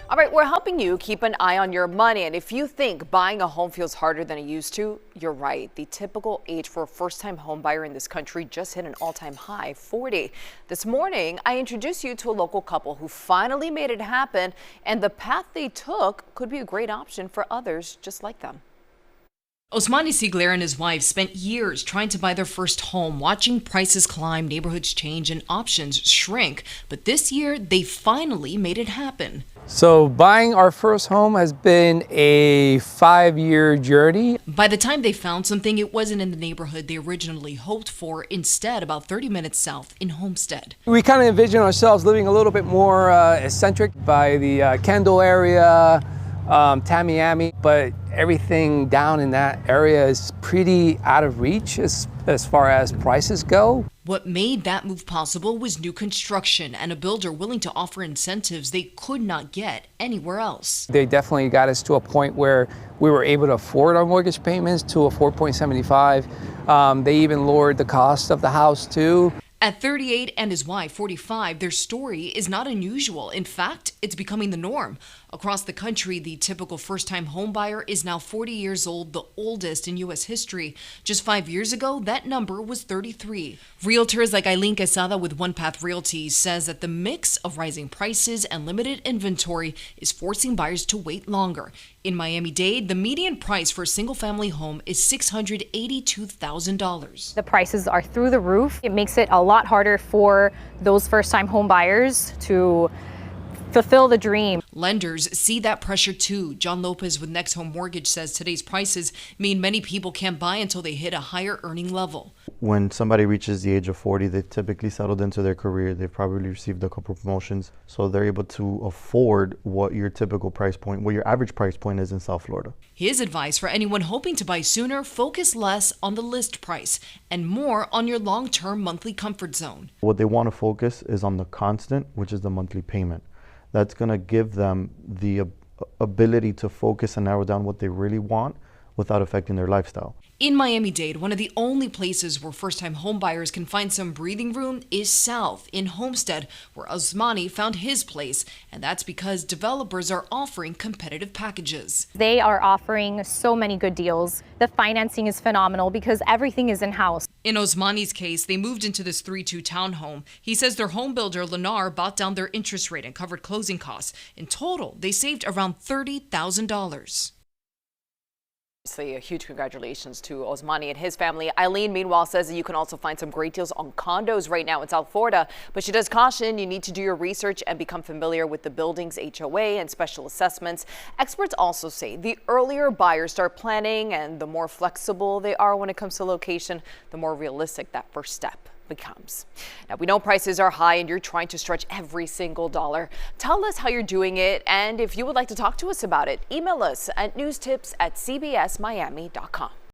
All right, we're helping you keep an eye on your money. And if you think buying a home feels harder than it used to, you're right. The typical age for a first-time home buyer in this country just hit an all-time high, 40. This morning, I introduced you to a local couple who finally made it happen, and the path they took could be a great option for others just like them. Osmani Sigler and his wife spent years trying to buy their first home, watching prices climb, neighborhoods change, and options shrink. But this year, they finally made it happen. So buying our first home has been a 5-year journey. By the time they found something, it wasn't in the neighborhood they originally hoped for. Instead, about 30 minutes south in Homestead. We kind of envision ourselves living a little bit more eccentric by the Kendall area, Tamiami, but everything down in that area is pretty out of reach as far as prices go. What made that move possible was new construction and a builder willing to offer incentives they could not get anywhere else. They definitely got us to a point where we were able to afford our mortgage payments to a 4.75. They even lowered the cost of the house too. At 38 and his wife, 45, their story is not unusual. In fact, it's becoming the norm. Across the country, the typical first-time homebuyer is now 40 years old, the oldest in U.S. history. Just 5 years ago, that number was 33. Realtors like Eileen Quesada with One Path Realty says that the mix of rising prices and limited inventory is forcing buyers to wait longer. In Miami-Dade, the median price for a single-family home is $682,000. The prices are through the roof. It makes it a lot harder for those first-time home buyers to fulfill the dream. Lenders see that pressure too. John Lopez with Next Home Mortgage says today's prices mean many people can't buy until they hit a higher earning level. When somebody reaches the age of 40, they've typically settled into their career. They've probably received a couple promotions, so they're able to afford what your typical price point, what your average price point is in South Florida. His advice for anyone hoping to buy sooner: focus less on the list price and more on your long-term monthly comfort zone. What they want to focus is on the constant, which is the monthly payment. That's going to give them the ability to focus and narrow down what they really want without affecting their lifestyle. In Miami-Dade, one of the only places where first-time homebuyers can find some breathing room is south in Homestead, where Osmani found his place. And that's because developers are offering competitive packages. They are offering so many good deals. The financing is phenomenal because everything is in-house. In Osmani's case, they moved into this 3-2 townhome. He says their home builder, Lennar, bought down their interest rate and covered closing costs. In total, they saved around $30,000. Obviously, a huge congratulations to Osmani and his family. Eileen, meanwhile, says that you can also find some great deals on condos right now in South Florida. But she does caution you need to do your research and become familiar with the building's HOA and special assessments. Experts also say the earlier buyers start planning and the more flexible they are when it comes to location, the more realistic that first step becomes. Now, we know prices are high and you're trying to stretch every single dollar. Tell us how you're doing it, and if you would like to talk to us about it, email us at newstips@cbsmiami.com.